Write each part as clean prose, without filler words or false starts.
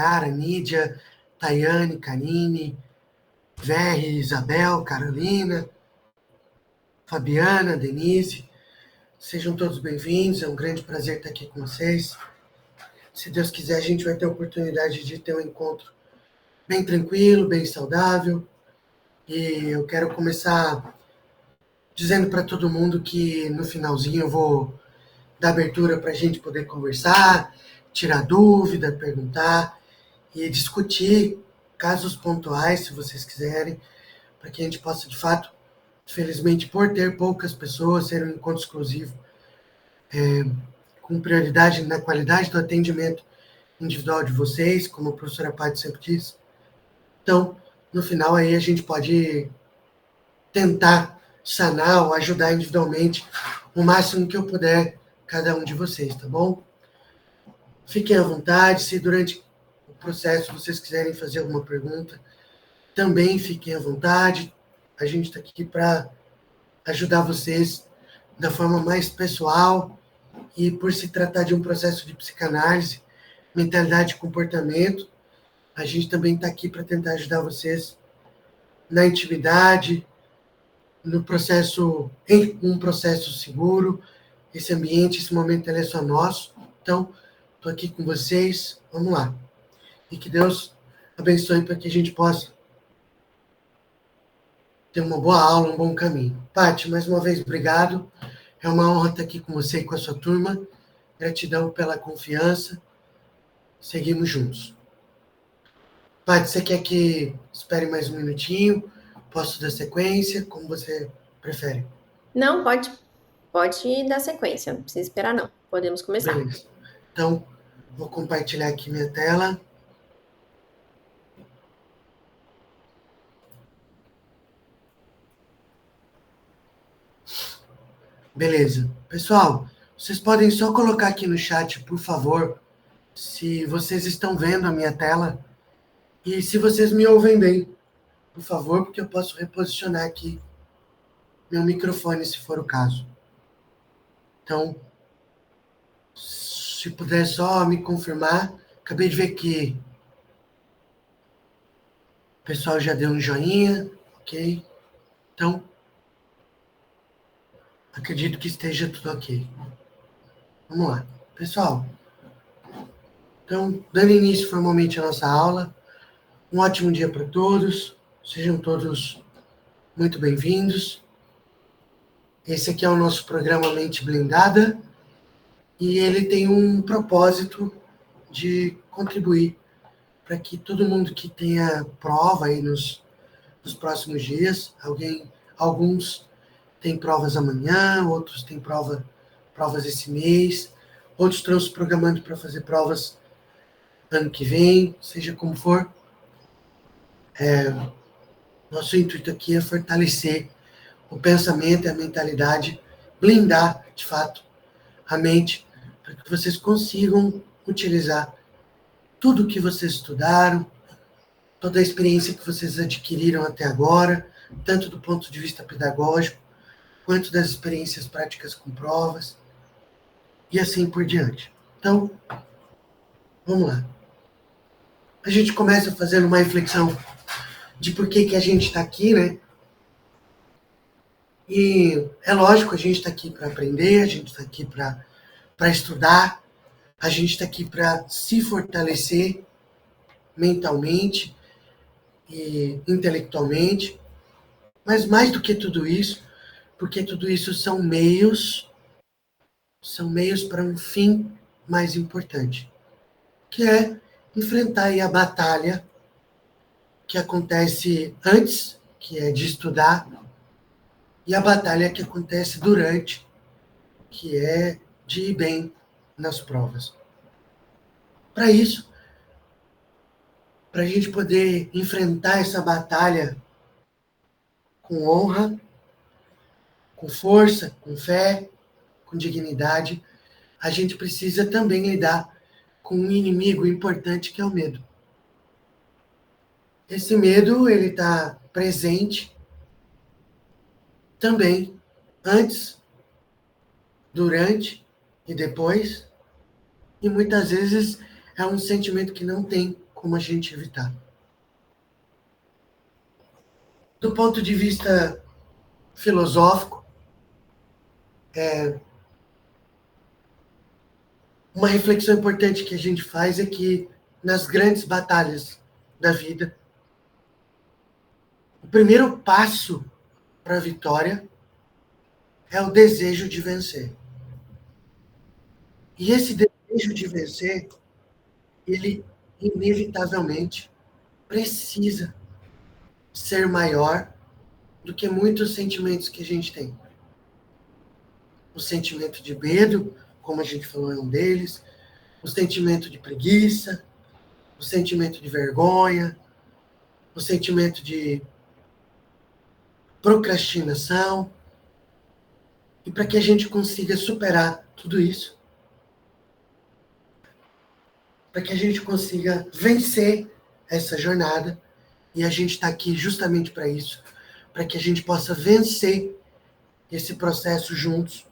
Nayara, Nídia, Tayane, Canine, Verre, Isabel, Carolina, Fabiana, Denise. Sejam todos bem-vindos, é um grande prazer estar aqui com vocês. Se Deus quiser, a gente vai ter a oportunidade de ter um encontro bem tranquilo, bem saudável. E eu quero começar dizendo para todo mundo que no finalzinho eu vou dar abertura para a gente poder conversar, tirar dúvida, perguntar e discutir casos pontuais, se vocês quiserem, para que a gente possa, de fato, felizmente, por ter poucas pessoas, ser um encontro exclusivo, com prioridade na qualidade do atendimento individual de vocês, como a professora Paty sempre diz. Então, no final, aí a gente pode tentar sanar ou ajudar individualmente o máximo que eu puder cada um de vocês, tá bom? Fiquem à vontade, se durante o processo vocês quiserem fazer alguma pergunta, também fiquem à vontade. A gente está aqui para ajudar vocês da forma mais pessoal e por se tratar de um processo de psicanálise, mentalidade e comportamento, a gente também está aqui para tentar ajudar vocês na intimidade, no processo, em um processo seguro. Esse ambiente, esse momento, ele é só nosso. Então, estou aqui com vocês. Vamos lá. E que Deus abençoe para que a gente possa ter uma boa aula, um bom caminho. Paty, mais uma vez, obrigado. É uma honra estar aqui com você e com a sua turma. Gratidão pela confiança. Seguimos juntos. Paty, você quer que espere mais um minutinho? Posso dar sequência? Como você prefere? Não, pode dar sequência, não precisa esperar não. Podemos começar. Beleza. Então, vou compartilhar aqui minha tela. Beleza. Pessoal, vocês podem só colocar aqui no chat, por favor, se vocês estão vendo a minha tela e se vocês me ouvem bem, por favor, porque eu posso reposicionar aqui meu microfone, se for o caso. Então, se puder só me confirmar, acabei de ver que o pessoal já deu um joinha, ok? Então, acredito que esteja tudo ok. Vamos lá. Pessoal, então, dando início formalmente à nossa aula, um ótimo dia para todos, sejam todos muito bem-vindos. Esse aqui é o nosso programa Mente Blindada e ele tem um propósito de contribuir para que todo mundo que tenha prova aí nos próximos dias, alguns têm provas amanhã, outros têm provas esse mês, outros estão se programando para fazer provas ano que vem, seja como for. Nosso intuito aqui é fortalecer o pensamento e a mentalidade, blindar, de fato, a mente, para que vocês consigam utilizar tudo o que vocês estudaram, toda a experiência que vocês adquiriram até agora, tanto do ponto de vista pedagógico, quanto das experiências práticas com provas, e assim por diante. Então, vamos lá. A gente começa fazendo uma reflexão de por que a gente está aqui, né? E é lógico, a gente está aqui para aprender, a gente está aqui para estudar, a gente está aqui para se fortalecer mentalmente e intelectualmente, mas mais do que tudo isso, porque tudo isso são meios para um fim mais importante, que é enfrentar aí a batalha que acontece antes, que é de estudar, e a batalha que acontece durante, que é de ir bem nas provas. Para isso, para a gente poder enfrentar essa batalha com honra, com força, com fé, com dignidade, a gente precisa também lidar com um inimigo importante que é o medo. Esse medo, ele está presente também antes, durante e depois, e muitas vezes é um sentimento que não tem como a gente evitar. Do ponto de vista filosófico, uma reflexão importante que a gente faz é que nas grandes batalhas da vida, o primeiro passo para a vitória é o desejo de vencer. E esse desejo de vencer, ele inevitavelmente precisa ser maior do que muitos sentimentos que a gente tem. O sentimento de medo, como a gente falou, é um deles. O sentimento de preguiça, o sentimento de vergonha, o sentimento de procrastinação. E para que a gente consiga superar tudo isso, para que a gente consiga vencer essa jornada, e a gente está aqui justamente para isso, para que a gente possa vencer esse processo juntos,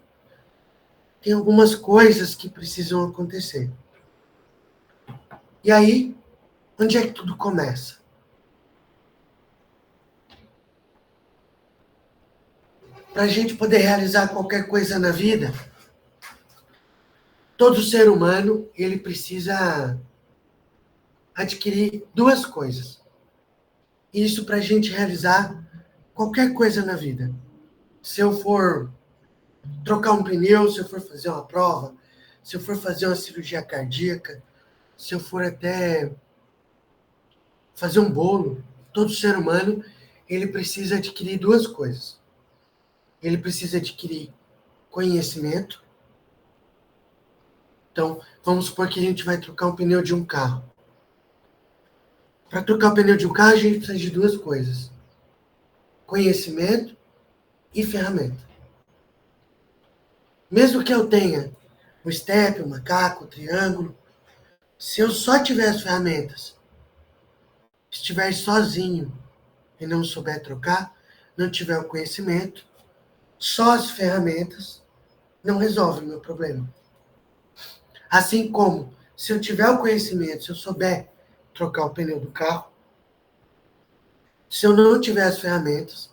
tem algumas coisas que precisam acontecer. E aí, onde é que tudo começa? Para a gente poder realizar qualquer coisa na vida, todo ser humano ele precisa adquirir duas coisas. Isso para a gente realizar qualquer coisa na vida. Se eu for trocar um pneu, se eu for fazer uma prova, se eu for fazer uma cirurgia cardíaca, se eu for até fazer um bolo, todo ser humano ele precisa adquirir duas coisas. Ele precisa adquirir conhecimento. Então, vamos supor que a gente vai trocar um pneu de um carro. Para trocar o pneu de um carro, a gente precisa de duas coisas: conhecimento e ferramenta. Mesmo que eu tenha o step, o macaco, o triângulo, se eu só tiver as ferramentas, estiver sozinho e não souber trocar, não tiver o conhecimento, só as ferramentas não resolvem o meu problema. Assim como, se eu tiver o conhecimento, se eu souber trocar o pneu do carro, se eu não tiver as ferramentas,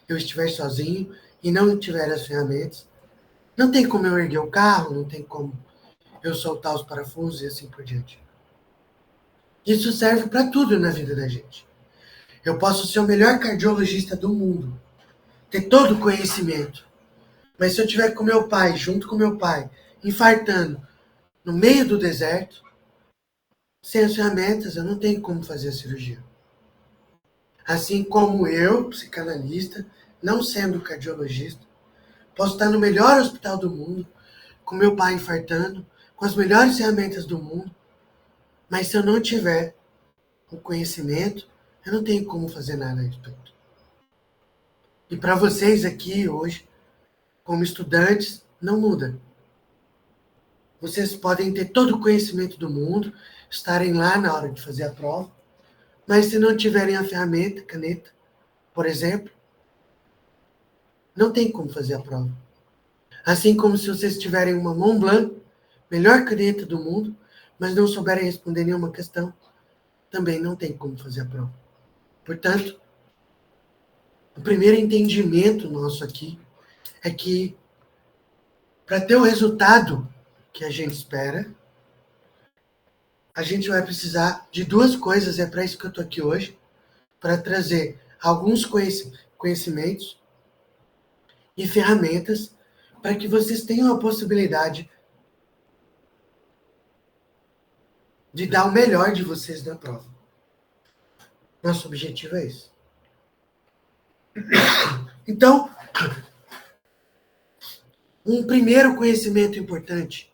eu estiver sozinho e não tiver as ferramentas, não tem como eu erguer o carro, não tem como eu soltar os parafusos e assim por diante. Isso serve para tudo na vida da gente. Eu posso ser o melhor cardiologista do mundo, ter todo o conhecimento, mas se eu tiver com meu pai, junto com meu pai, infartando no meio do deserto, sem as ferramentas, eu não tenho como fazer a cirurgia. Assim como eu, psicanalista, não sendo cardiologista, posso estar no melhor hospital do mundo, com meu pai infartando, com as melhores ferramentas do mundo, mas se eu não tiver o conhecimento, eu não tenho como fazer nada a respeito. E para vocês aqui hoje, como estudantes, não muda. Vocês podem ter todo o conhecimento do mundo, estarem lá na hora de fazer a prova, mas se não tiverem a ferramenta, caneta, por exemplo, não tem como fazer a prova. Assim como se vocês tiverem uma Mont Blanc, melhor caneta do mundo, mas não souberem responder nenhuma questão, também não tem como fazer a prova. Portanto, o primeiro entendimento nosso aqui é que para ter o resultado que a gente espera, a gente vai precisar de duas coisas. É para isso que eu estou aqui hoje, para trazer alguns conhecimentos e ferramentas para que vocês tenham a possibilidade de dar o melhor de vocês na prova. Nosso objetivo é esse. Então, um primeiro conhecimento importante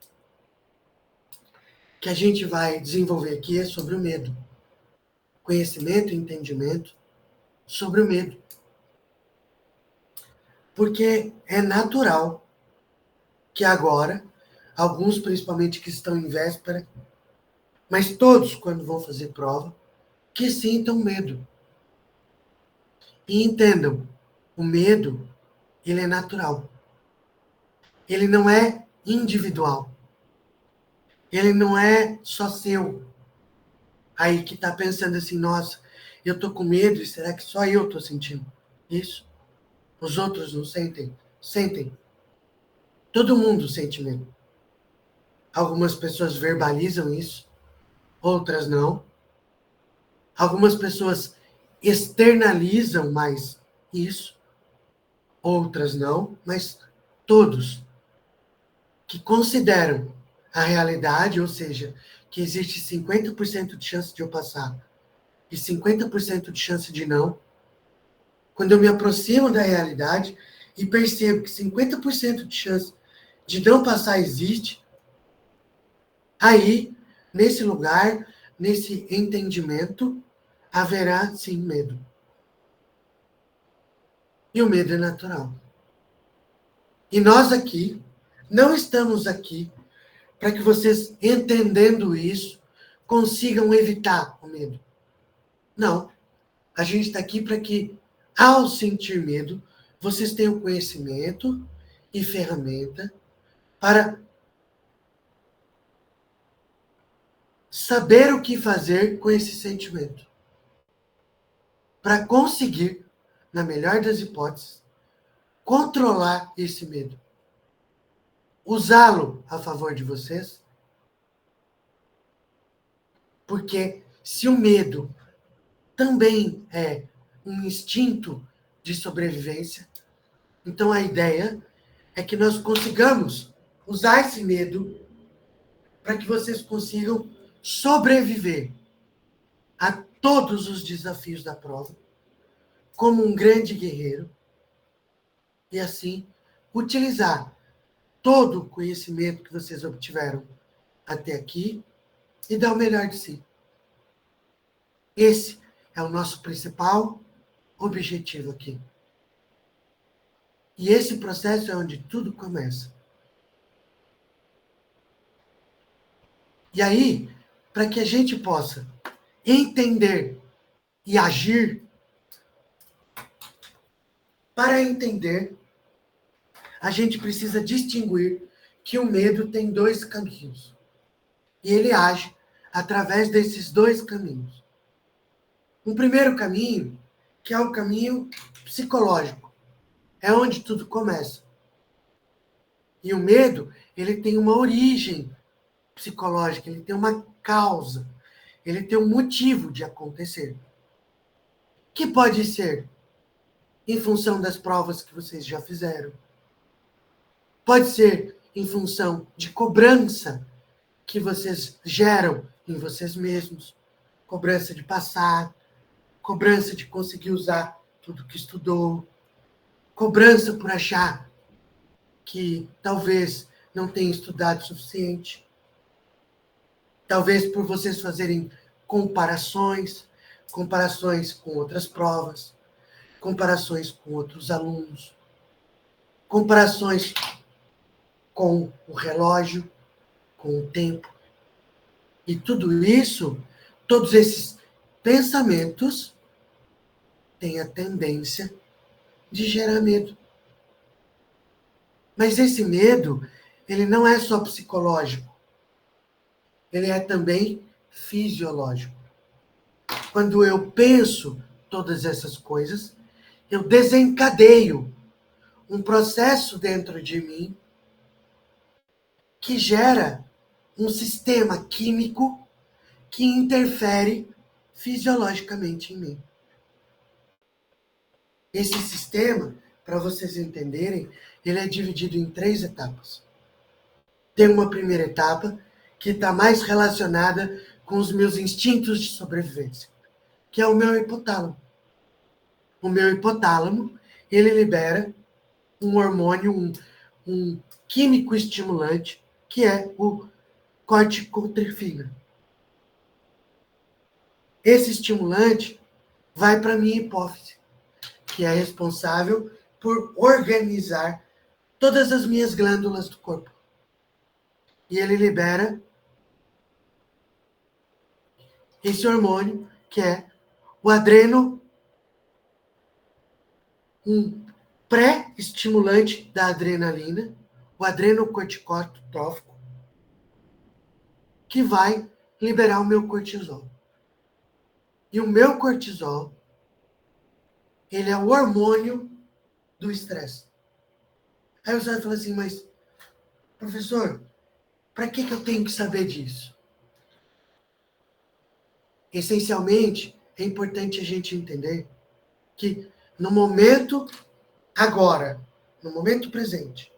que a gente vai desenvolver aqui é sobre o medo. Conhecimento e entendimento sobre o medo. Porque é natural que agora, alguns principalmente que estão em véspera, mas todos quando vão fazer prova, que sintam medo. E entendam, o medo, ele é natural. Ele não é individual. Ele não é só seu. aí que está pensando assim, nossa, eu tô com medo, e será que só eu tô sentindo isso? Os outros não sentem? Sentem. Todo mundo sente medo. Algumas pessoas verbalizam isso, outras não. Algumas pessoas externalizam mais isso, outras não, mas todos que consideram a realidade, ou seja, que existe 50% de chance de eu passar e 50% de chance de não, quando eu me aproximo da realidade e percebo que 50% de chance de não passar existe, aí, nesse lugar, nesse entendimento, haverá sim medo. E o medo é natural. E nós aqui, não estamos aqui para que vocês, entendendo isso, consigam evitar o medo. Não. A gente está aqui para que, ao sentir medo, vocês tenham conhecimento e ferramenta para saber o que fazer com esse sentimento. Para conseguir, na melhor das hipóteses, controlar esse medo. Usá-lo a favor de vocês. Porque se o medo também é um instinto de sobrevivência, então a ideia é que nós consigamos usar esse medo para que vocês consigam sobreviver a todos os desafios da prova, como um grande guerreiro, e assim utilizar todo o conhecimento que vocês obtiveram até aqui e dar o melhor de si. Esse é o nosso principal objetivo aqui. E esse processo é onde tudo começa. E aí, para que a gente possa entender e agir, para entender, a gente precisa distinguir que o medo tem dois caminhos. E ele age através desses dois caminhos. Um primeiro caminho, que é o caminho psicológico, é onde tudo começa. E o medo, ele tem uma origem psicológica, ele tem uma causa, ele tem um motivo de acontecer. Que pode ser em função das provas que vocês já fizeram. Pode ser em função de cobrança que vocês geram em vocês mesmos. Cobrança de passar, cobrança de conseguir usar tudo que estudou, cobrança por achar que talvez não tenha estudado o suficiente, talvez por vocês fazerem comparações com outras provas, comparações com outros alunos, comparações com o relógio, com o tempo. E tudo isso, todos esses pensamentos têm a tendência de gerar medo. Mas esse medo, ele não é só psicológico. Ele é também fisiológico. Quando eu penso todas essas coisas, eu desencadeio um processo dentro de mim que gera um sistema químico que interfere fisiologicamente em mim. Esse sistema, para vocês entenderem, ele é dividido em 3 etapas. Tem uma primeira etapa que está mais relacionada com os meus instintos de sobrevivência, que é o meu hipotálamo. O meu hipotálamo, ele libera um hormônio, um químico estimulante, que é o corticotrifina. Esse estimulante vai para a minha hipófise, que é responsável por organizar todas as minhas glândulas do corpo. E ele libera esse hormônio, que é o um pré-estimulante da adrenalina, o adrenocorticotrófico, que vai liberar o meu cortisol. E o meu cortisol, ele é o hormônio do estresse. Aí você vai falar assim, mas, professor, para que eu tenho que saber disso? Essencialmente, é importante a gente entender que no momento agora, no momento presente,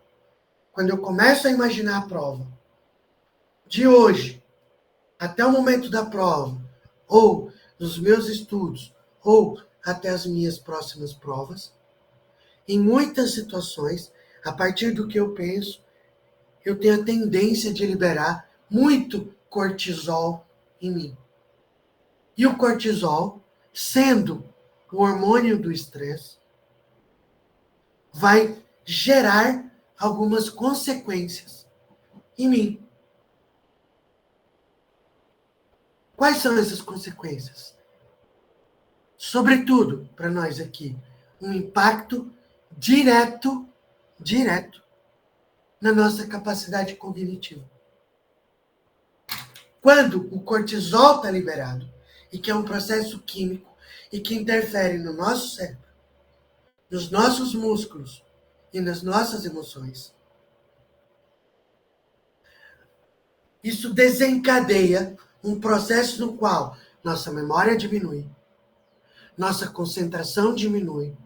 quando eu começo a imaginar a prova, de hoje até o momento da prova, ou dos meus estudos, ou até as minhas próximas provas, em muitas situações, a partir do que eu penso, eu tenho a tendência de liberar muito cortisol em mim. E o cortisol, sendo o hormônio do estresse, vai gerar algumas consequências em mim. Quais são essas consequências? Sobretudo, para nós aqui, um impacto direto na nossa capacidade cognitiva. Quando o cortisol está liberado, e que é um processo químico, e que interfere no nosso cérebro, nos nossos músculos e nas nossas emoções, isso desencadeia um processo no qual nossa memória diminui, nossa concentração diminui,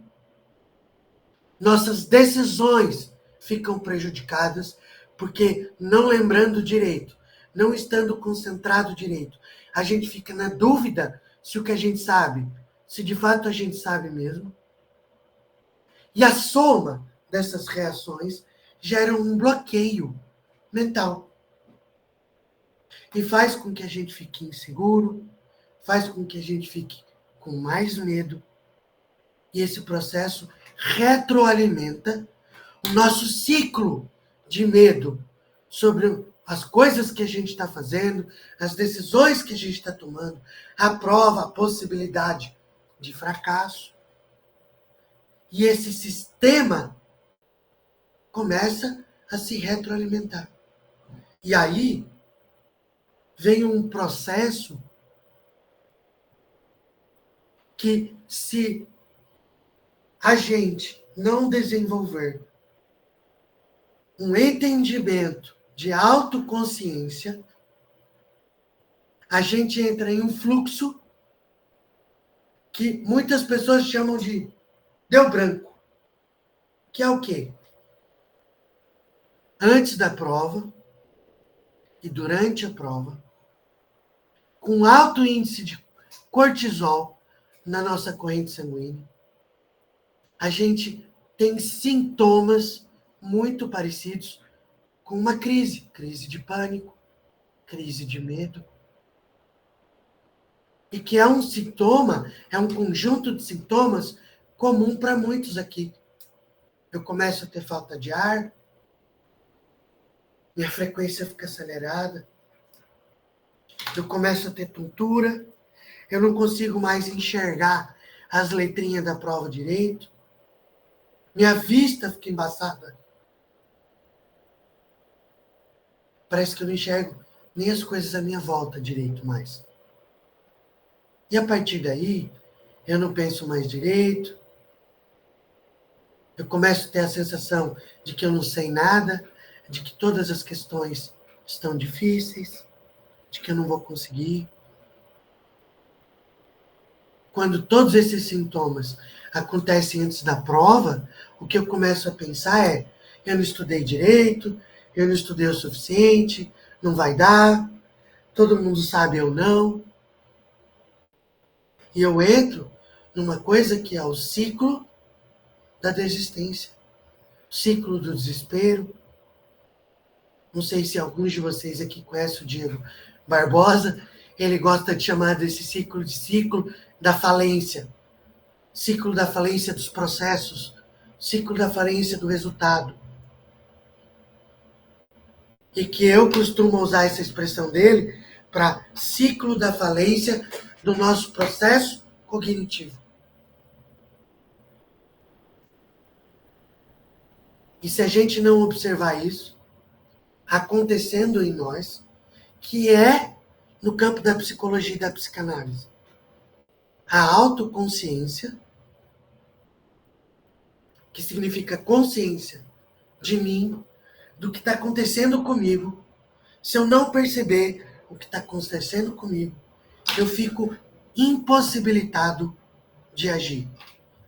nossas decisões ficam prejudicadas, porque não lembrando direito, não estando concentrado direito, a gente fica na dúvida se o que a gente sabe, se de fato a gente sabe mesmo. E a soma dessas reações gera um bloqueio mental. E faz com que a gente fique inseguro, faz com que a gente fique com mais medo. E esse processo retroalimenta o nosso ciclo de medo sobre as coisas que a gente está fazendo, as decisões que a gente está tomando, a prova, a possibilidade de fracasso. E esse sistema começa a se retroalimentar. E aí vem um processo que, se a gente não desenvolver um entendimento de autoconsciência, a gente entra em um fluxo que muitas pessoas chamam de deu branco. Que é o quê? Antes da prova e durante a prova, com alto índice de cortisol na nossa corrente sanguínea, a gente tem sintomas muito parecidos com uma crise de pânico, crise de medo. E que é um sintoma, é um conjunto de sintomas comum para muitos aqui. Eu começo a ter falta de ar, minha frequência fica acelerada, eu começo a ter tontura, eu não consigo mais enxergar as letrinhas da prova direito, minha vista fica embaçada. Parece que eu não enxergo nem as coisas à minha volta direito mais. E a partir daí, eu não penso mais direito, eu começo a ter a sensação de que eu não sei nada, de que todas as questões estão difíceis, de que eu não vou conseguir. Quando todos esses sintomas acontecem antes da prova, o que eu começo a pensar é: eu não estudei direito, eu não estudei o suficiente, não vai dar, todo mundo sabe eu não. E eu entro numa coisa que é o ciclo da desistência, o ciclo do desespero. Não sei se alguns de vocês aqui conhecem o Diego Barbosa, ele gosta de chamar desse ciclo de ciclo da falência. Ciclo da falência dos processos, ciclo da falência do resultado. E que eu costumo usar essa expressão dele para ciclo da falência do nosso processo cognitivo. E se a gente não observar isso acontecendo em nós, que é no campo da psicologia e da psicanálise, A autoconsciência, que significa consciência de mim, do que está acontecendo comigo. Se eu não perceber o que está acontecendo comigo, eu fico impossibilitado de agir,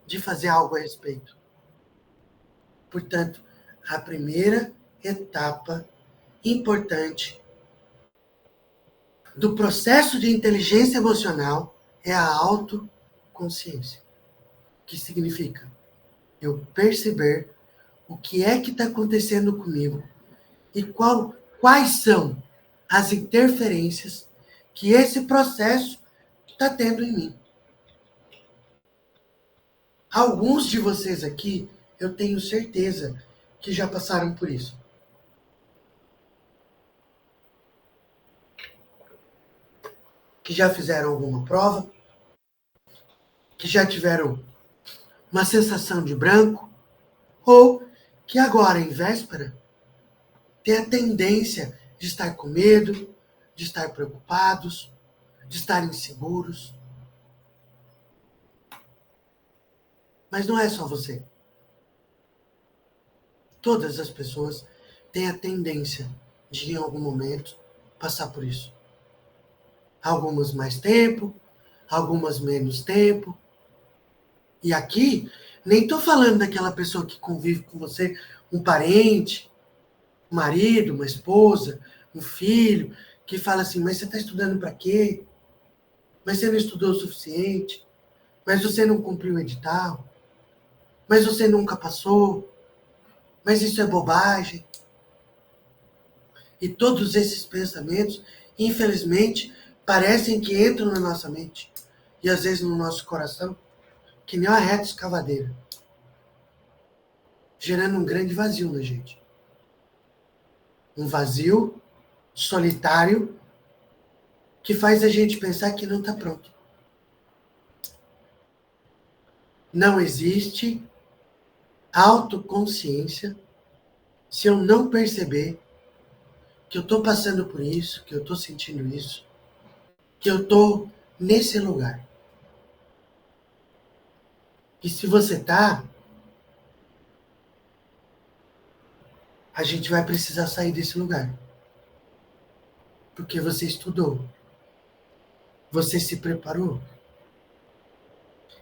de fazer algo a respeito. Portanto, a primeira etapa importante do processo de inteligência emocional é a autoconsciência, que significa eu perceber o que é que está acontecendo comigo e quais são as interferências que esse processo está tendo em mim. Alguns de vocês aqui, eu tenho certeza que já passaram por isso. Que já fizeram alguma prova, que já tiveram uma sensação de branco, ou que agora, em véspera, tem a tendência de estar com medo, de estar preocupados, de estar inseguros. Mas não é só você. Todas as pessoas têm a tendência de, em algum momento, passar por isso. Algumas mais tempo, algumas menos tempo. E aqui, nem estou falando daquela pessoa que convive com você, um parente, um marido, uma esposa, um filho, que fala assim, mas você está estudando para quê? Mas você não estudou o suficiente? Mas você não cumpriu o edital? Mas você nunca passou? Mas isso é bobagem? E todos esses pensamentos, infelizmente, parecem que entram na nossa mente. E às vezes no nosso coração, que nem uma reta escavadeira. Gerando um grande vazio na gente. Um vazio solitário que faz a gente pensar que não está pronto. Não existe autoconsciência se eu não perceber que eu estou passando por isso, que eu estou sentindo isso, que eu estou nesse lugar. E se você está, a gente vai precisar sair desse lugar. Porque você estudou. Você se preparou.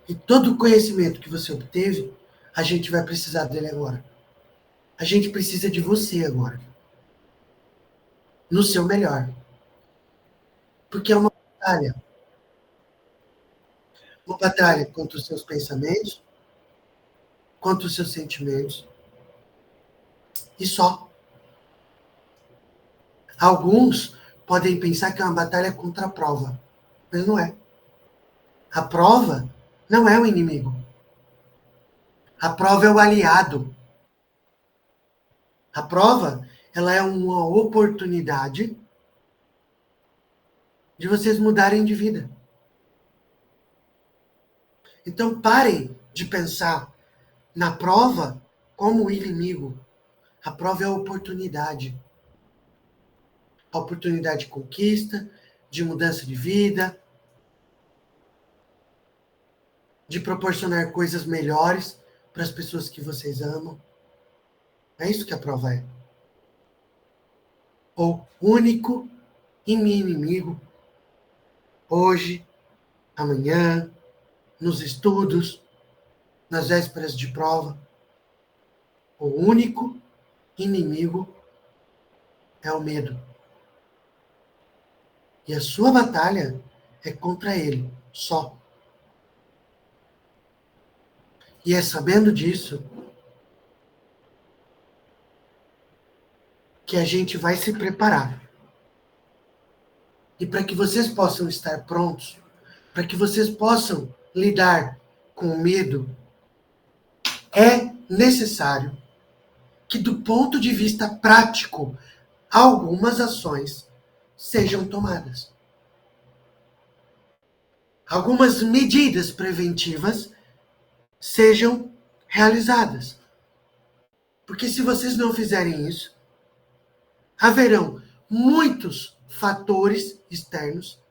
E todo o conhecimento que você obteve, a gente vai precisar dele agora. A gente precisa de você agora. No seu melhor. Porque é uma batalha. Uma batalha contra os seus pensamentos, contra os seus sentimentos. E só. Alguns podem pensar que é uma batalha contra a prova. Mas não é. A prova não é o inimigo. A prova é o aliado. A prova, ela é uma oportunidade de vocês mudarem de vida. Então parem de pensar na prova como o inimigo. A prova é a oportunidade. A oportunidade de conquista, de mudança de vida, de proporcionar coisas melhores para as pessoas que vocês amam. É isso que a prova é. O único inimigo, hoje, amanhã, nos estudos, nas vésperas de prova, o único inimigo é o medo. E a sua batalha é contra ele, só. E é sabendo disso que a gente vai se preparar. E para que vocês possam estar prontos, para que vocês possam lidar com o medo, é necessário que, do ponto de vista prático, algumas ações sejam tomadas. Algumas medidas preventivas sejam realizadas. Porque se vocês não fizerem isso, haverão muitos fatores externos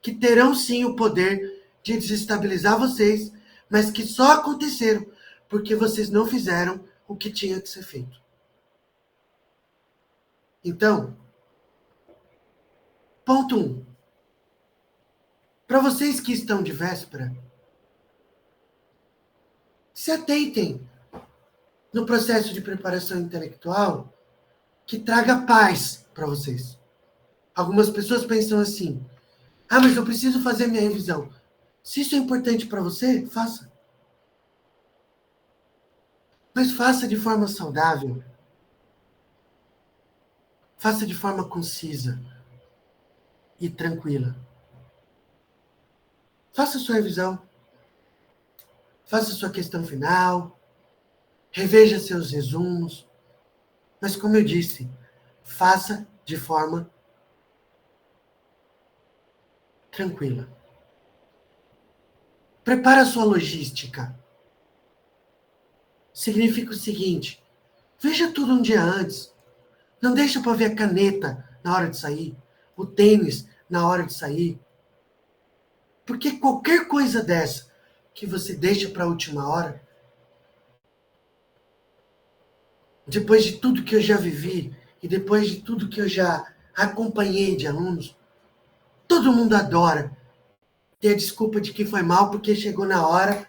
que terão sim o poder de desestabilizar vocês, mas que só aconteceram porque vocês não fizeram o que tinha que ser feito. Então, ponto 1. Para vocês que estão de véspera, se atentem no processo de preparação intelectual que traga paz para vocês. Algumas pessoas pensam assim: ah, mas eu preciso fazer minha revisão. Se isso é importante para você, faça. Mas faça de forma saudável. Faça de forma concisa e tranquila. Faça sua revisão. Faça sua questão final. Reveja seus resumos. Mas, como eu disse, faça de forma tranquila. Prepara a sua logística. Significa o seguinte: veja tudo um dia antes. Não deixa para ver a caneta na hora de sair, o tênis na hora de sair. Porque qualquer coisa dessa que você deixa para a última hora, depois de tudo que eu já vivi e depois de tudo que eu já acompanhei de alunos, todo mundo adora ter a desculpa de que foi mal porque chegou na hora,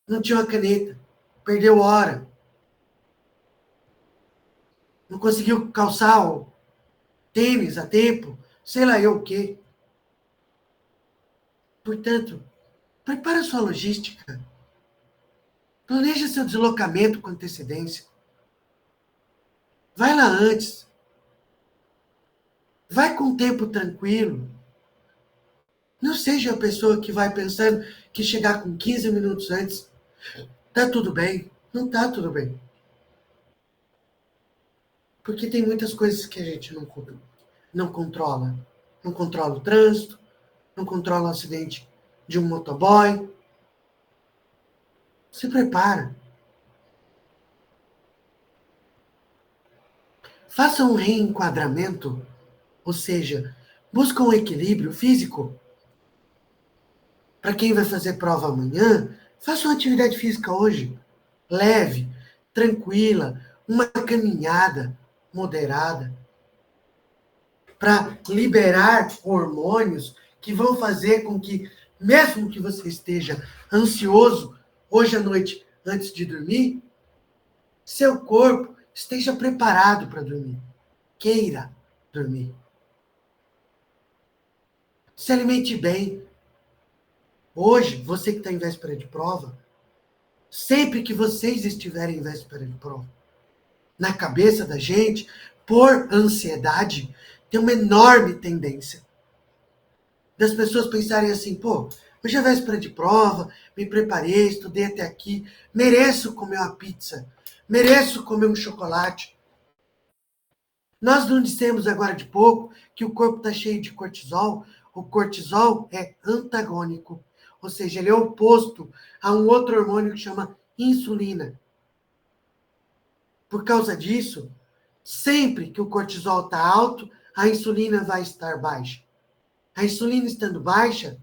não tinha uma caneta, perdeu hora, não conseguiu calçar o tênis a tempo, sei lá eu o quê. Portanto, prepare a sua logística. Planeje seu deslocamento com antecedência. Vai lá antes. Vai com o tempo tranquilo. Não seja a pessoa que vai pensando que chegar com 15 minutos antes tá tudo bem. Não tá tudo bem. Porque tem muitas coisas que a gente não controla. Não controla o trânsito, não controla o acidente de um motoboy. Se prepara. Faça um reenquadramento, ou seja, busca um equilíbrio físico. Para quem vai fazer prova amanhã, faça uma atividade física hoje, leve, tranquila, uma caminhada moderada, para liberar hormônios que vão fazer com que, mesmo que você esteja ansioso hoje à noite antes de dormir, seu corpo esteja preparado para dormir, queira dormir. Se alimente bem. Hoje, você que está em véspera de prova, sempre que vocês estiverem em véspera de prova, na cabeça da gente, por ansiedade, tem uma enorme tendência das pessoas pensarem assim: pô, hoje é véspera de prova, me preparei, estudei até aqui, mereço comer uma pizza, mereço comer um chocolate. Nós não dissemos agora de pouco que o corpo está cheio de cortisol. O cortisol é antagônico, ou seja, ele é oposto a um outro hormônio que chama insulina. Por causa disso, sempre que o cortisol está alto, a insulina vai estar baixa. A insulina estando baixa,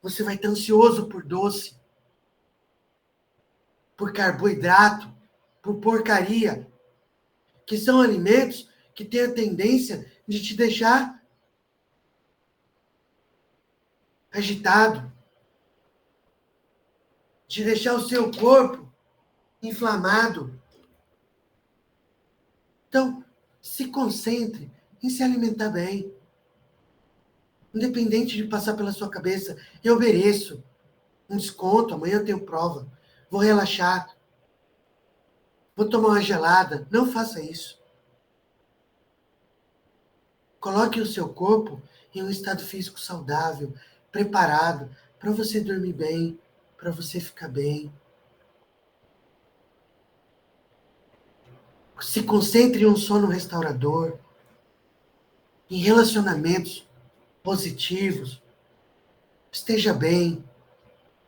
você vai estar ansioso por doce, por carboidrato, por porcaria, que são alimentos que têm a tendência de te deixar agitado, de deixar o seu corpo inflamado. Então, se concentre em se alimentar bem. Independente de passar pela sua cabeça: eu mereço um desconto, amanhã eu tenho prova, vou relaxar, vou tomar uma gelada. Não faça isso. Coloque o seu corpo em um estado físico saudável, preparado para você dormir bem, para você ficar bem. Se concentre em um sono restaurador, em relacionamentos positivos. Esteja bem.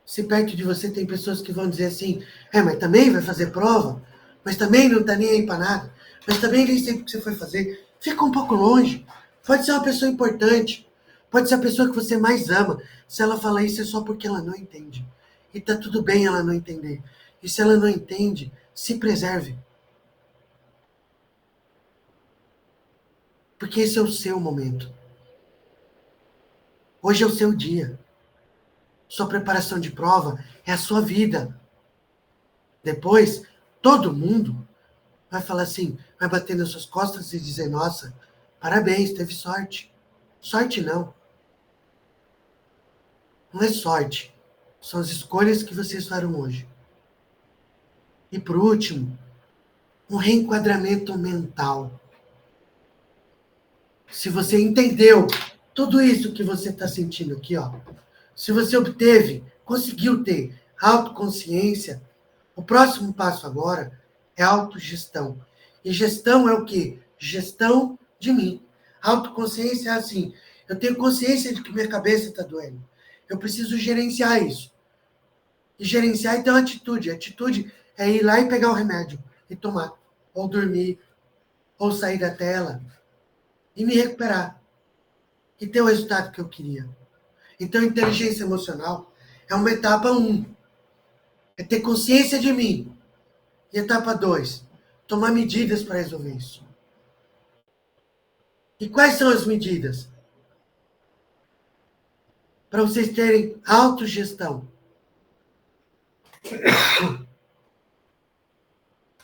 Se perto de você tem pessoas que vão dizer assim: mas também vai fazer prova? Mas também não está nem aí para nada? Mas também nem sei o que você foi fazer? Fica um pouco longe. Pode ser uma pessoa importante. Pode ser a pessoa que você mais ama. Se ela falar isso é só porque ela não entende. E tá tudo bem ela não entender. E se ela não entende, se preserve. Porque esse é o seu momento. Hoje é o seu dia. Sua preparação de prova é a sua vida. Depois, todo mundo vai falar assim, vai bater nas suas costas e dizer, nossa, parabéns, teve sorte. Sorte não. Não é sorte. São as escolhas que vocês farão hoje. E por último, um reenquadramento mental. Se você entendeu tudo isso que você está sentindo aqui, ó, se você obteve, conseguiu ter autoconsciência, o próximo passo agora é autogestão. E gestão é o quê? Gestão de mim. Autoconsciência é assim, eu tenho consciência de que minha cabeça está doendo. Eu preciso gerenciar isso. E gerenciar, então, atitude. Atitude é ir lá e pegar o remédio e tomar. Ou dormir, ou sair da tela e me recuperar. E ter o resultado que eu queria. Então, inteligência emocional é uma etapa 1. É ter consciência de mim. E etapa 2, tomar medidas para resolver isso. E quais são as medidas? Para vocês terem autogestão.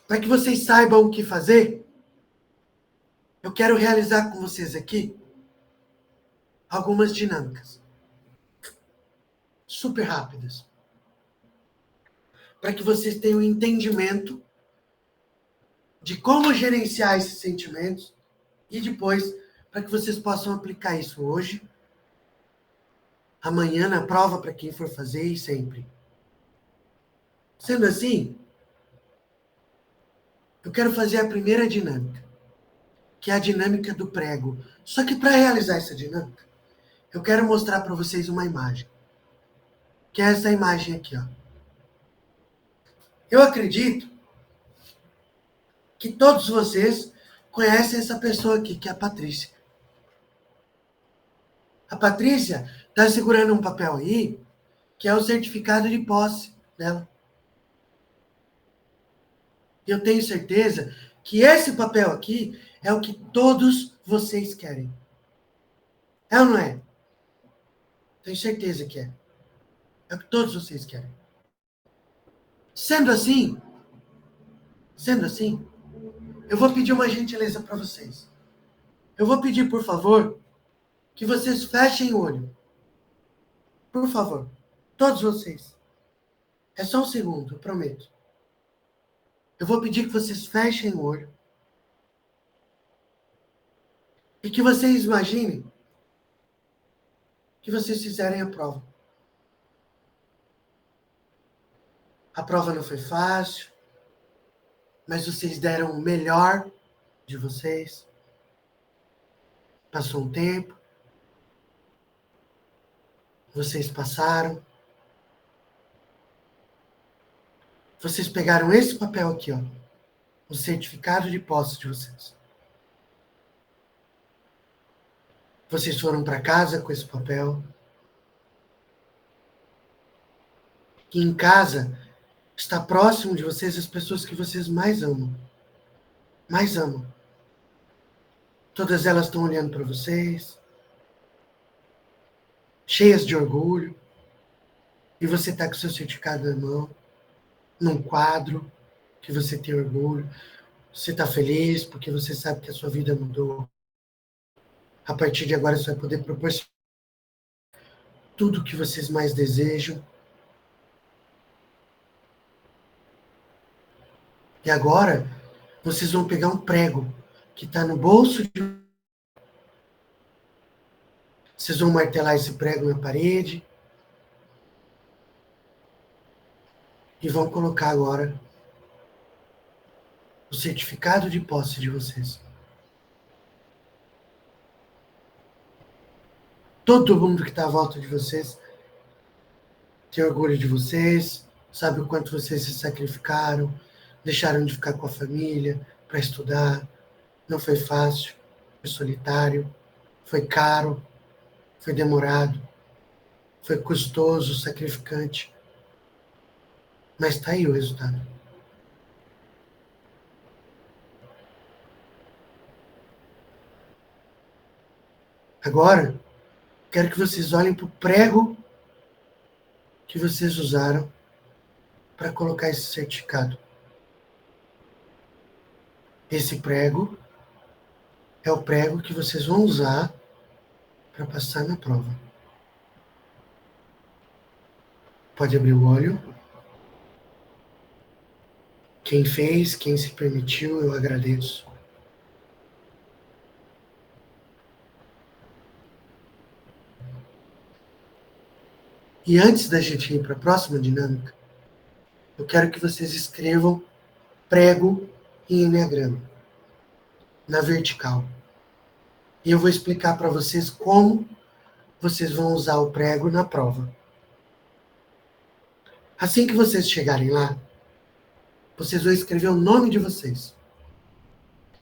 Para que vocês saibam o que fazer, eu quero realizar com vocês aqui algumas dinâmicas. Super rápidas. Para que vocês tenham um entendimento de como gerenciar esses sentimentos e depois para que vocês possam aplicar isso hoje, amanhã na prova para quem for fazer e sempre. Sendo assim, eu quero fazer a primeira dinâmica, que é a dinâmica do prego. Só que para realizar essa dinâmica, eu quero mostrar para vocês uma imagem, que é essa imagem aqui, ó. Eu acredito que todos vocês conhecem essa pessoa aqui, que é a Patrícia. A Patrícia está segurando um papel aí, que é o certificado de posse dela. E eu tenho certeza que esse papel aqui é o que todos vocês querem. É ou não é? Tenho certeza que é. É o que todos vocês querem. Sendo assim, eu vou pedir uma gentileza para vocês. Eu vou pedir, por favor, que vocês fechem o olho. Por favor. Todos vocês. É só um segundo, eu prometo. Eu vou pedir que vocês fechem o olho. E que vocês imaginem que vocês fizerem a prova. A prova não foi fácil, mas vocês deram o melhor de vocês. Passou um tempo. Vocês passaram. Vocês pegaram esse papel aqui, ó. O certificado de posse de vocês. Vocês foram para casa com esse papel. E em casa está próximo de vocês as pessoas que vocês mais amam. Mais amam. Todas elas estão olhando para vocês, cheias de orgulho. E você está com seu certificado na mão, num quadro que você tem orgulho. Você está feliz porque você sabe que a sua vida mudou. A partir de agora você vai poder proporcionar tudo o que vocês mais desejam. E agora, vocês vão pegar um prego que está no bolso de... Vocês vão martelar esse prego na parede. E vão colocar agora o certificado de posse de vocês. Todo mundo que está à volta de vocês tem orgulho de vocês, sabe o quanto vocês se sacrificaram, deixaram de ficar com a família para estudar. Não foi fácil, foi solitário, foi caro. foi demorado, foi custoso, sacrificante. Mas está aí o resultado. Agora, quero que vocês olhem para o prego que vocês usaram para colocar esse certificado. Esse prego é o prego que vocês vão usar para passar na prova. Pode abrir o olho. Quem fez, quem se permitiu, eu agradeço. E antes da gente ir para a próxima dinâmica, eu quero que vocês escrevam prego e enneagrama na vertical. E eu vou explicar para vocês como vocês vão usar o prego na prova. Assim que vocês chegarem lá, vocês vão escrever o nome de vocês.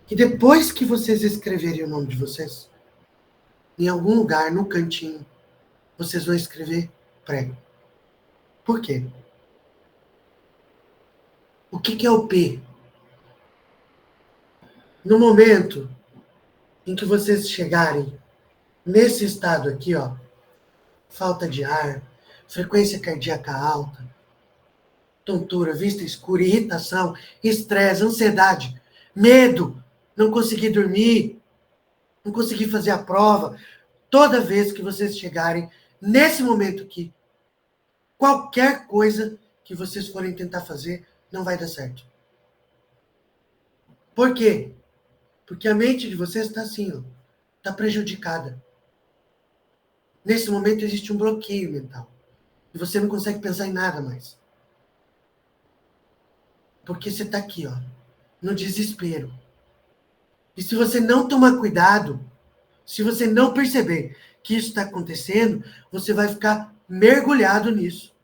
E depois que vocês escreverem o nome de vocês, em algum lugar, no cantinho, vocês vão escrever prego. Por quê? O que é o P? No momento em que vocês chegarem nesse estado aqui, ó, falta de ar, frequência cardíaca alta, tontura, vista escura, irritação, estresse, ansiedade, medo, não conseguir dormir, não conseguir fazer a prova, toda vez que vocês chegarem nesse momento aqui, qualquer coisa que vocês forem tentar fazer, não vai dar certo. Por quê? Porque a mente de vocês está assim, ó, está prejudicada. Nesse momento existe um bloqueio mental. E você não consegue pensar em nada mais. Porque você está aqui, ó, no desespero. E se você não tomar cuidado, se você não perceber que isso está acontecendo, você vai ficar mergulhado nisso.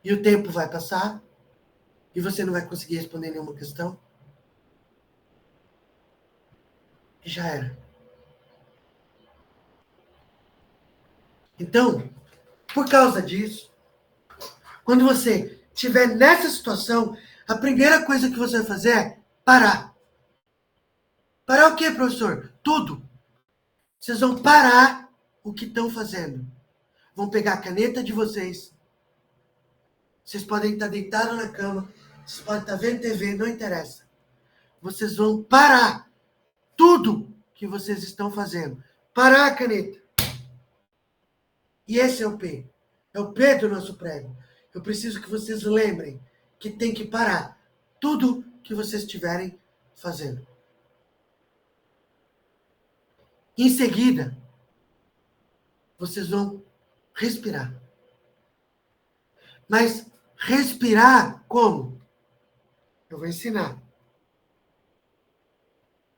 E o tempo vai passar, e você não vai conseguir responder nenhuma questão. E já era. Então, por causa disso, quando você estiver nessa situação, a primeira coisa que você vai fazer é parar. Parar o quê, professor? Tudo. Vocês vão parar o que estão fazendo. Vão pegar a caneta de vocês. Vocês podem estar deitados na cama. Vocês podem estar vendo TV, não interessa. Vocês vão parar tudo que vocês estão fazendo. Parar a caneta. E esse é o P. É o P do nosso prego. Eu preciso que vocês lembrem que tem que parar tudo que vocês estiverem fazendo. Em seguida, vocês vão respirar. Mas respirar como? Eu vou ensinar.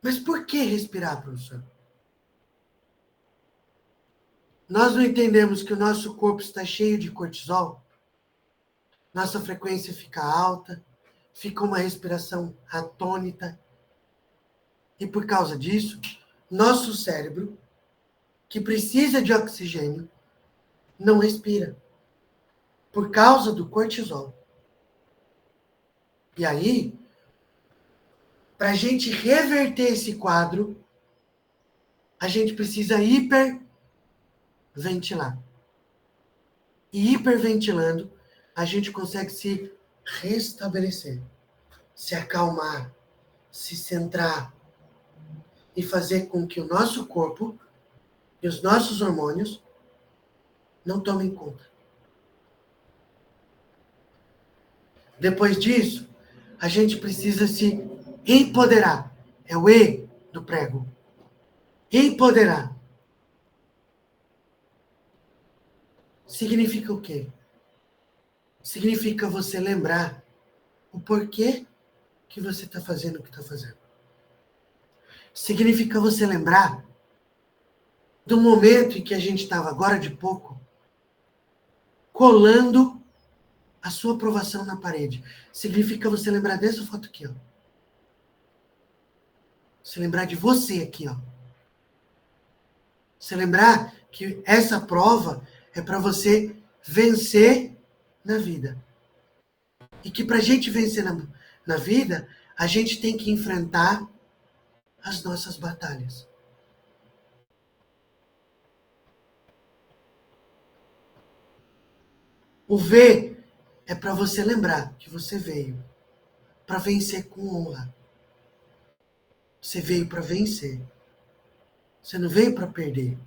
Mas por que respirar, professor? Nós não entendemos que o nosso corpo está cheio de cortisol? Nossa frequência fica alta, fica uma respiração atônita. E por causa disso, nosso cérebro, que precisa de oxigênio, não respira. Por causa do cortisol. E aí, para a gente reverter esse quadro, a gente precisa hiperventilar. E hiperventilando, a gente consegue se restabelecer, se acalmar, se centrar e fazer com que o nosso corpo e os nossos hormônios não tomem conta. Depois disso, a gente precisa se empoderar. É o E do prego. Empoderar. Significa o quê? Significa você lembrar o porquê que você está fazendo o que está fazendo. Significa você lembrar do momento em que a gente estava agora de pouco colando a sua aprovação na parede. Significa você lembrar dessa foto aqui, ó. Você lembrar de você aqui, ó. Você lembrar que essa prova é para você vencer na vida. E que para a gente vencer na vida, a gente tem que enfrentar as nossas batalhas. O V é para você lembrar que você veio para vencer com honra. Você veio para vencer. Você não veio para perder.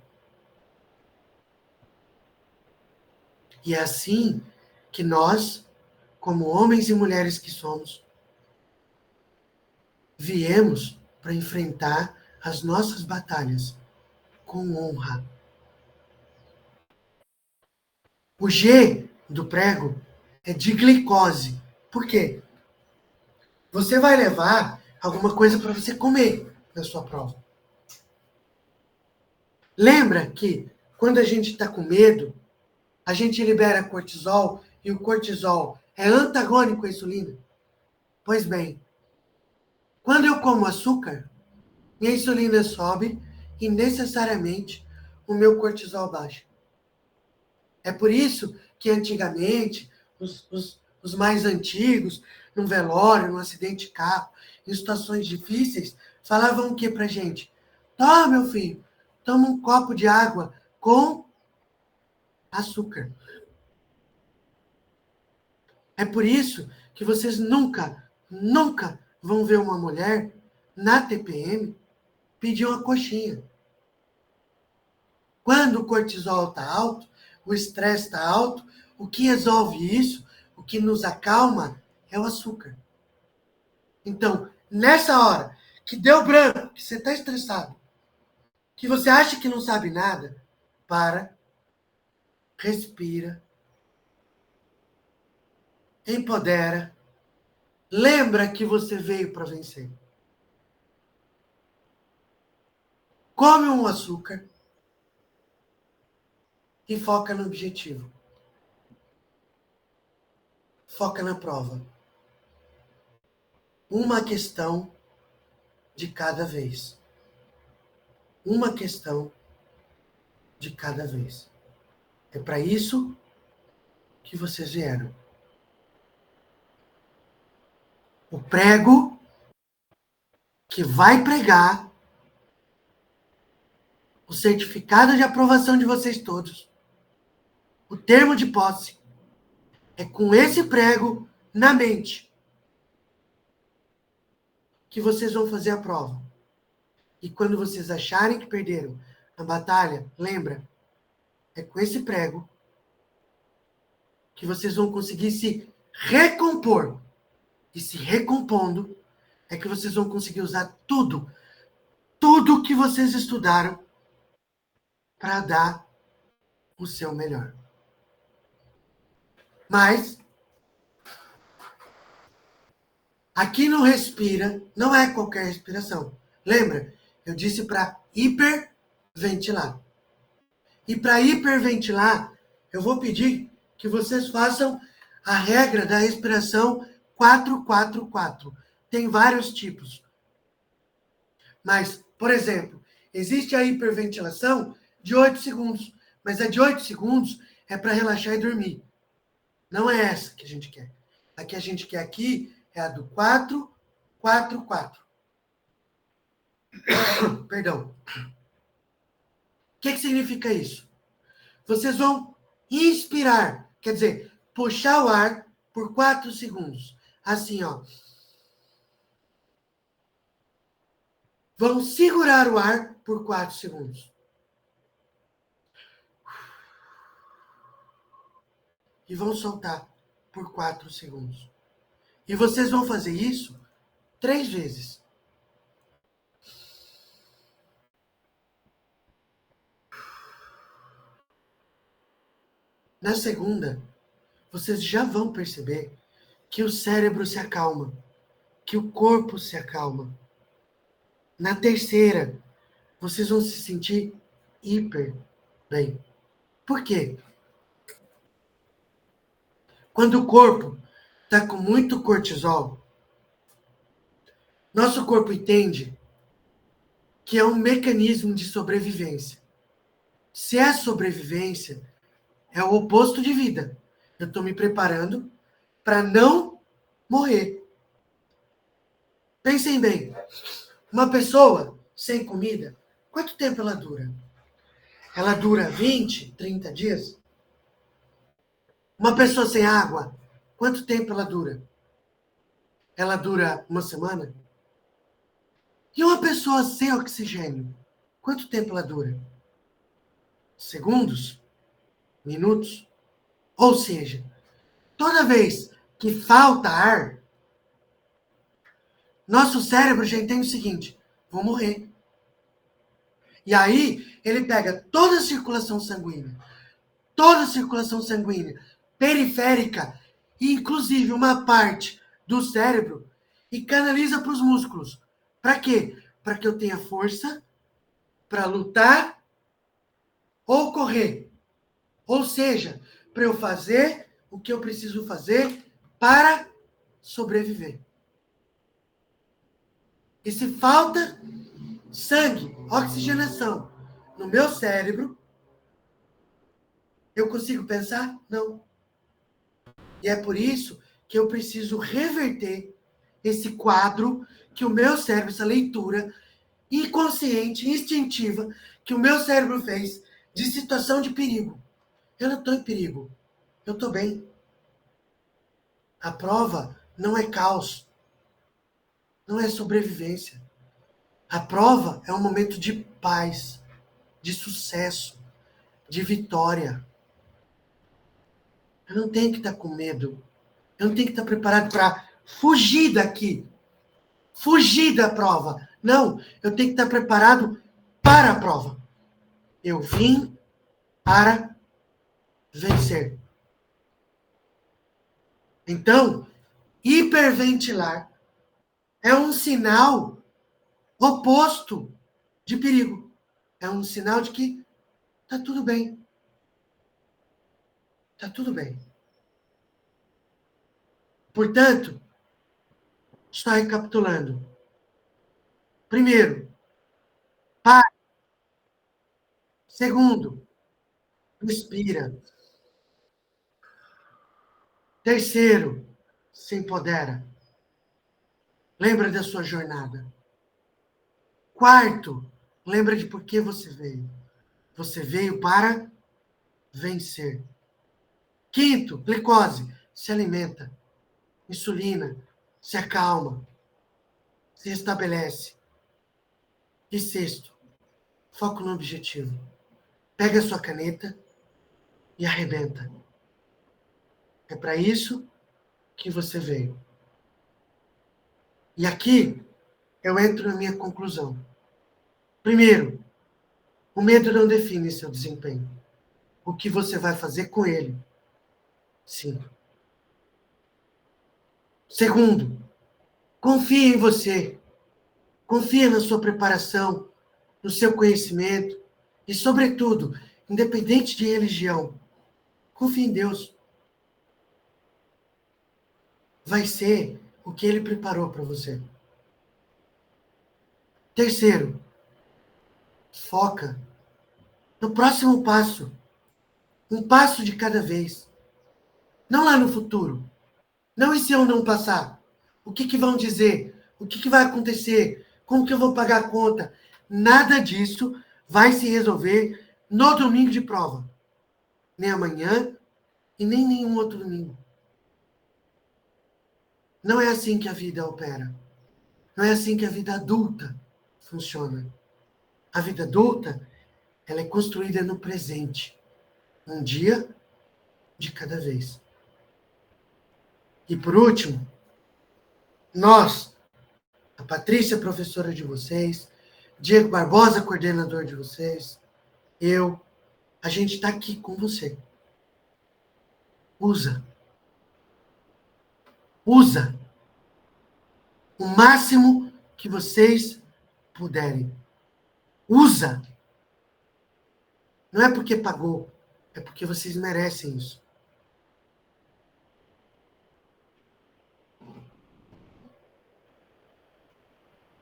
E é assim que nós, como homens e mulheres que somos, viemos para enfrentar as nossas batalhas com honra. O G do prego é de glicose. Por quê? Você vai levar alguma coisa para você comer na sua prova. Lembra que quando a gente está com medo, a gente libera cortisol e o cortisol é antagônico à insulina? Pois bem, quando eu como açúcar, minha insulina sobe e necessariamente o meu cortisol baixa. É por isso que antigamente, os mais antigos, num velório, num acidente de carro, em situações difíceis, falavam o que pra gente? Toma, meu filho, toma um copo de água com açúcar. É por isso que vocês nunca vão ver uma mulher na TPM pedir uma coxinha. Quando o cortisol está alto, o estresse está alto, o que resolve isso, o que nos acalma, é o açúcar. Então, nessa hora que deu branco, que você está estressado, que você acha que não sabe nada, para, respira, empodera, lembra que você veio para vencer. Come um açúcar e foca no objetivo. Foca na prova. Uma questão de cada vez. Uma questão de cada vez. É para isso que vocês vieram. O prego que vai pregar o certificado de aprovação de vocês todos, o termo de posse, é com esse prego na mente que vocês vão fazer a prova. E quando vocês acharem que perderam a batalha, lembra, é com esse prego que vocês vão conseguir se recompor. E se recompondo, é que vocês vão conseguir usar tudo que vocês estudaram para dar o seu melhor. Mas, aqui no respira, não é qualquer respiração. Lembra? Eu disse para hiperventilar. E para hiperventilar, eu vou pedir que vocês façam a regra da respiração 4-4-4. Tem vários tipos. Mas, por exemplo, existe a hiperventilação de 8 segundos. Mas a de 8 segundos é para relaxar e dormir. Não é essa que a gente quer. A que a gente quer aqui é a do 4-4-4. Perdão. O que significa isso? Vocês vão inspirar, quer dizer, puxar o ar por 4 segundos. Assim, ó. Vão segurar o ar por 4 segundos. E vão soltar por 4 segundos. E vocês vão fazer isso 3 vezes. Na segunda, vocês já vão perceber que o cérebro se acalma, que o corpo se acalma. Na terceira, vocês vão se sentir hiper bem. Por quê? Quando o corpo está com muito cortisol, nosso corpo entende que é um mecanismo de sobrevivência. Se é sobrevivência, é o oposto de vida. Eu estou me preparando para não morrer. Pensem bem. Uma pessoa sem comida, quanto tempo ela dura? Ela dura 20, 30 dias? Uma pessoa sem água, quanto tempo ela dura? Ela dura uma semana? E uma pessoa sem oxigênio, quanto tempo ela dura? Segundos? Minutos? Ou seja, toda vez que falta ar, nosso cérebro já entende o seguinte: vou morrer. E aí, ele pega toda a circulação sanguínea periférica, inclusive uma parte do cérebro, e canaliza para os músculos. Para quê? Para que eu tenha força para lutar ou correr. Ou seja, para eu fazer o que eu preciso fazer para sobreviver. E se falta sangue, oxigenação no meu cérebro, eu consigo pensar? Não. E é por isso que eu preciso reverter esse quadro que o meu cérebro, essa leitura inconsciente, instintiva, que o meu cérebro fez de situação de perigo. Eu não estou em perigo. Eu estou bem. A prova não é caos. Não é sobrevivência. A prova é um momento de paz, de sucesso, de vitória. Eu não tenho que estar com medo. Eu não tenho que estar preparado para fugir daqui. Fugir da prova. Não, eu tenho que estar preparado para a prova. Eu vim para vencer. Então, hiperventilar é um sinal oposto de perigo. É um sinal de que tá tudo bem. Tá tudo bem. Portanto, só recapitulando. Primeiro, pare. Segundo, respira. Terceiro, se empodera. Lembra da sua jornada. Quarto, lembra de por que você veio. Você veio para vencer. Quinto, glicose, se alimenta. Insulina, se acalma, se restabelece. E sexto, foco no objetivo. Pega a sua caneta e arrebenta. É para isso que você veio. E aqui eu entro na minha conclusão. Primeiro, o medo não define seu desempenho. O que você vai fazer com ele? Sim. Segundo, confie em você. Confia na sua preparação, no seu conhecimento e, sobretudo, independente de religião, confie em Deus. Vai ser o que ele preparou para você. Terceiro, foca no próximo passo. Um passo de cada vez. Não lá no futuro. Não e se eu não passar? O que vão dizer? O que vai acontecer? Como que eu vou pagar a conta? Nada disso vai se resolver no domingo de prova. Nem amanhã e nem nenhum outro domingo. Não é assim que a vida opera. Não é assim que a vida adulta funciona. A vida adulta, ela é construída no presente. Um dia de cada vez. E por último, nós, a Patrícia, professora de vocês, Diego Barbosa, coordenador de vocês, eu, a gente está aqui com você. Usa. Usa o máximo que vocês puderem. Usa. Não é porque pagou, é porque vocês merecem isso.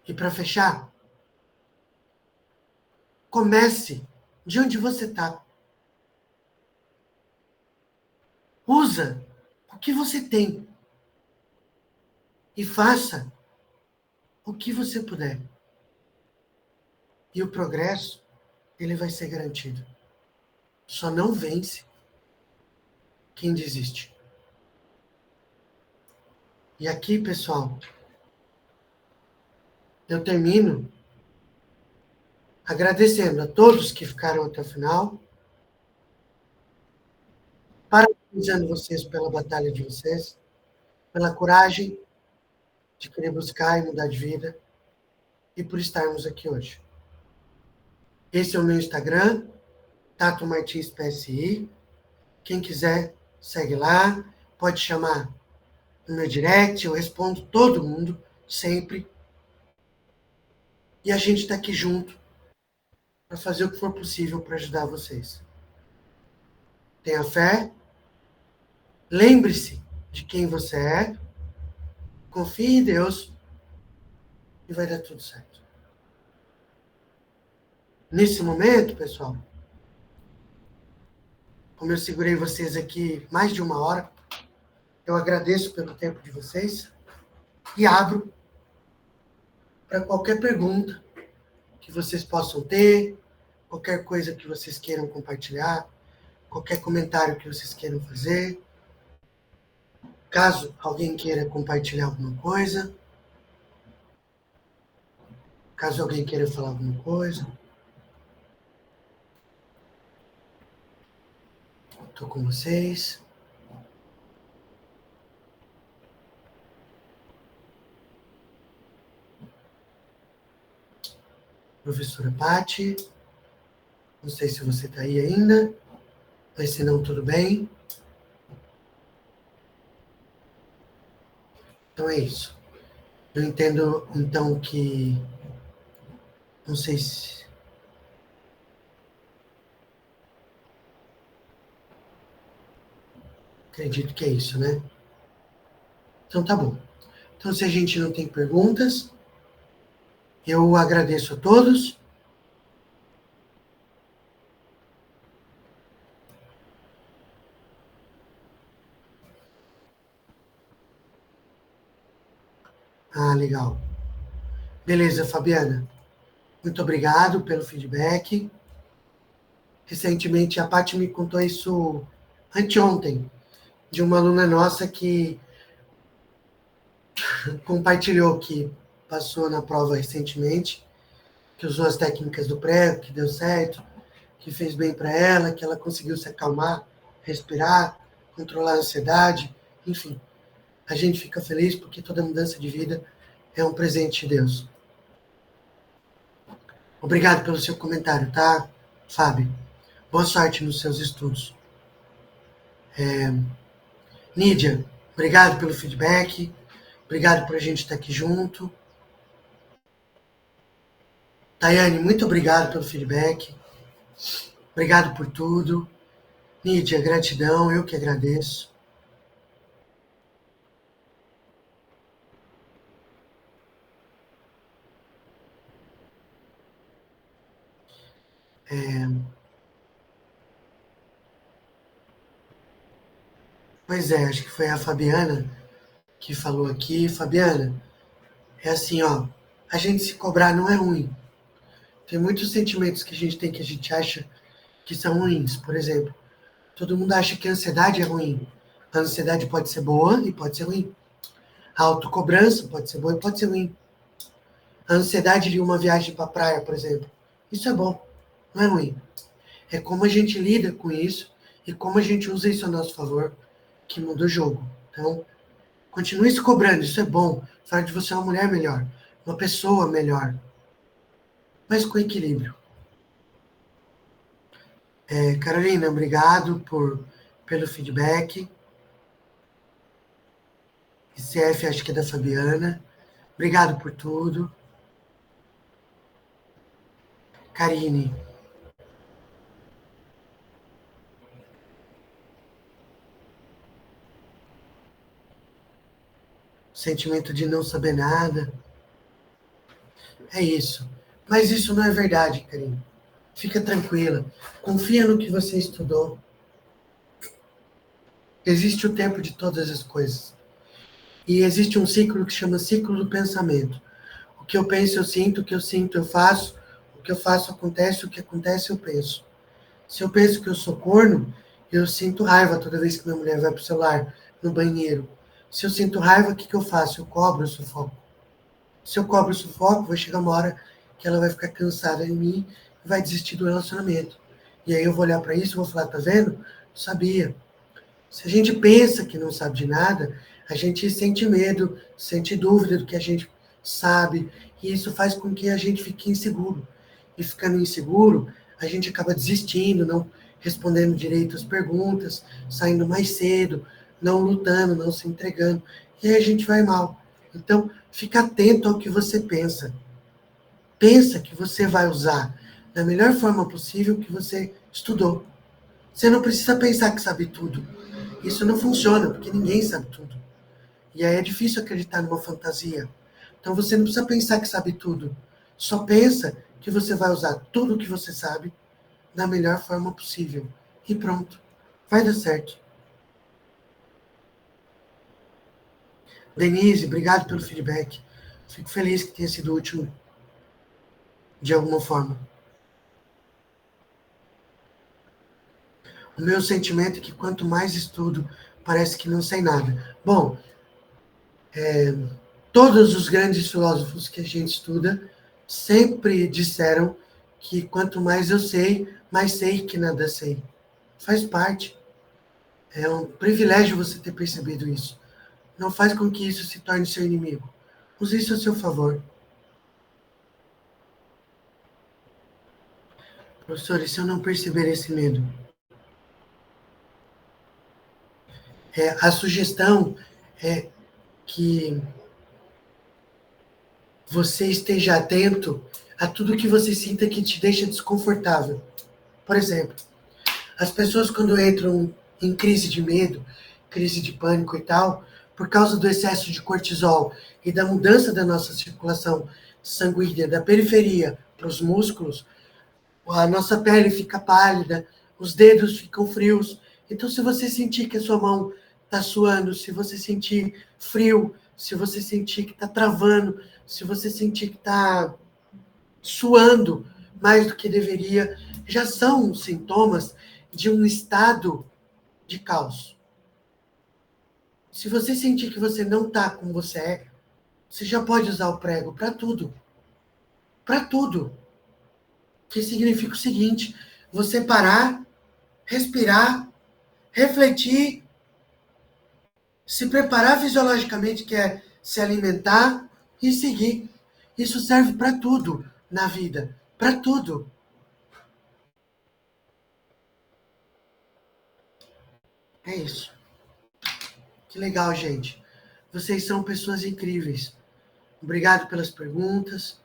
E para fechar, comece de onde você está. Usa o que você tem e faça o que você puder. E o progresso, ele vai ser garantido. Só não vence quem desiste. E aqui, pessoal, eu termino agradecendo a todos que ficaram até o final, parabenizando vocês pela batalha de vocês, pela coragem de querer buscar e mudar de vida e por estarmos aqui hoje. Esse é o meu Instagram, Tato Martins PSI. Quem quiser, segue lá, pode chamar no meu direct, eu respondo todo mundo, sempre. E a gente está aqui junto para fazer o que for possível para ajudar vocês. Tenha fé, lembre-se de quem você é, confie em Deus e vai dar tudo certo. Nesse momento, pessoal, como eu segurei vocês aqui mais de 1 hora, eu agradeço pelo tempo de vocês e abro para qualquer pergunta que vocês possam ter, qualquer coisa que vocês queiram compartilhar, qualquer comentário que vocês queiram fazer. Caso alguém queira compartilhar alguma coisa, caso alguém queira falar alguma coisa, estou com vocês. Professora Pati, não sei se você está aí ainda, mas se não, tudo bem. Então é isso. Eu entendo, então, que... Não sei se... Acredito que é isso, né? Então tá bom. Então, se a gente não tem perguntas, eu agradeço a todos. Ah, legal. Beleza, Fabiana. Muito obrigado pelo feedback. Recentemente, a Paty me contou isso anteontem, de uma aluna nossa que compartilhou que passou na prova recentemente, que usou as técnicas do prego, que deu certo, que fez bem para ela, que ela conseguiu se acalmar, respirar, controlar a ansiedade, enfim. A gente fica feliz porque toda mudança de vida é um presente de Deus. Obrigado pelo seu comentário, tá, Fábio? Boa sorte nos seus estudos. Nídia, obrigado pelo feedback. Obrigado por a gente estar aqui junto. Tayane, muito obrigado pelo feedback. Obrigado por tudo. Nídia, gratidão, eu que agradeço. Pois é, acho que foi a Fabiana que falou aqui. Fabiana, é assim, ó, a gente se cobrar não é ruim. Tem muitos sentimentos que a gente tem que a gente acha que são ruins. Por exemplo, todo mundo acha que a ansiedade é ruim. A ansiedade pode ser boa e pode ser ruim. A autocobrança pode ser boa e pode ser ruim. A ansiedade de uma viagem para a praia, por exemplo. Isso é bom, não é ruim. É como a gente lida com isso e como a gente usa isso a nosso favor que muda o jogo. Então, continue se cobrando, isso é bom. Fala de você uma mulher melhor, uma pessoa melhor, mas com equilíbrio. Carolina, obrigado pelo feedback. ICF, acho que é da Fabiana. Obrigado por tudo. Karine. Sentimento de não saber nada. É isso. Mas isso não é verdade, Karine. Fica tranquila. Confia no que você estudou. Existe o tempo de todas as coisas. E existe um ciclo que chama ciclo do pensamento. O que eu penso, eu sinto. O que eu sinto, eu faço. O que eu faço, acontece. O que acontece, eu penso. Se eu penso que eu sou corno, eu sinto raiva toda vez que minha mulher vai pro celular, no banheiro. Se eu sinto raiva, o que eu faço? Eu cobro o sufoco. Se eu cobro o sufoco, vai chegar uma hora que ela vai ficar cansada de mim e vai desistir do relacionamento. E aí eu vou olhar para isso e vou falar, tá vendo? Sabia. Se a gente pensa que não sabe de nada, a gente sente medo, sente dúvida do que a gente sabe, e isso faz com que a gente fique inseguro. E ficando inseguro, a gente acaba desistindo, não respondendo direito as perguntas, saindo mais cedo, não lutando, não se entregando, e aí a gente vai mal. Então, fica atento ao que você pensa. Pensa que você vai usar da melhor forma possível o que você estudou. Você não precisa pensar que sabe tudo. Isso não funciona, porque ninguém sabe tudo. E aí é difícil acreditar numa fantasia. Então você não precisa pensar que sabe tudo. Só pensa que você vai usar tudo o que você sabe da melhor forma possível. E pronto. Vai dar certo. Denise, obrigado pelo feedback. Fico feliz que tenha sido útil de alguma forma. O meu sentimento é que quanto mais estudo, parece que não sei nada. Bom, todos os grandes filósofos que a gente estuda sempre disseram que quanto mais eu sei, mais sei que nada sei. Faz parte. É um privilégio você ter percebido isso. Não faz com que isso se torne seu inimigo. Use isso a seu favor. Professor, e se eu não perceber esse medo? A sugestão é que você esteja atento a tudo que você sinta que te deixa desconfortável. Por exemplo, as pessoas quando entram em crise de medo, crise de pânico e tal, por causa do excesso de cortisol e da mudança da nossa circulação sanguínea da periferia para os músculos, a nossa pele fica pálida, os dedos ficam frios. Então, se você sentir que a sua mão está suando, se você sentir frio, se você sentir que está travando, se você sentir que está suando mais do que deveria, já são sintomas de um estado de caos. Se você sentir que você não está como você é, você já pode usar o prego para tudo. Para tudo. Que significa o seguinte: você parar, respirar, refletir, se preparar fisiologicamente, que é se alimentar e seguir. Isso serve para tudo na vida. Para tudo. É isso. Que legal, gente. Vocês são pessoas incríveis. Obrigado pelas perguntas.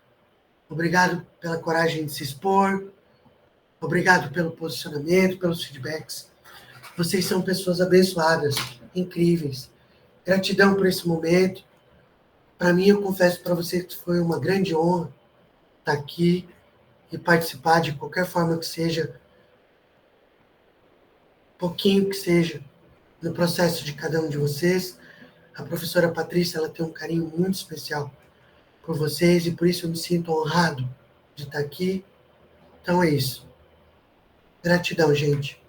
Obrigado pela coragem de se expor. Obrigado pelo posicionamento, pelos feedbacks. Vocês são pessoas abençoadas, incríveis. Gratidão por esse momento. Para mim, eu confesso para vocês que foi uma grande honra estar aqui e participar de qualquer forma que seja, pouquinho que seja, no processo de cada um de vocês. A professora Patrícia, ela tem um carinho muito especial por vocês e por isso eu me sinto honrado de estar aqui. Então é isso. Gratidão, gente.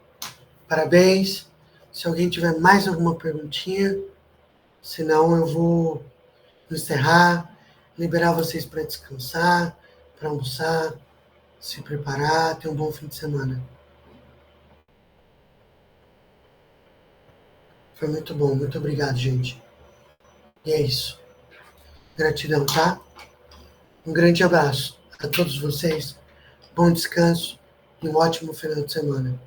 Parabéns. Se alguém tiver mais alguma perguntinha, senão eu vou encerrar, liberar vocês para descansar, para almoçar, se preparar, ter um bom fim de semana. Foi muito bom, muito obrigado, gente. E é isso. Gratidão, tá? Um grande abraço a todos vocês, bom descanso e um ótimo final de semana.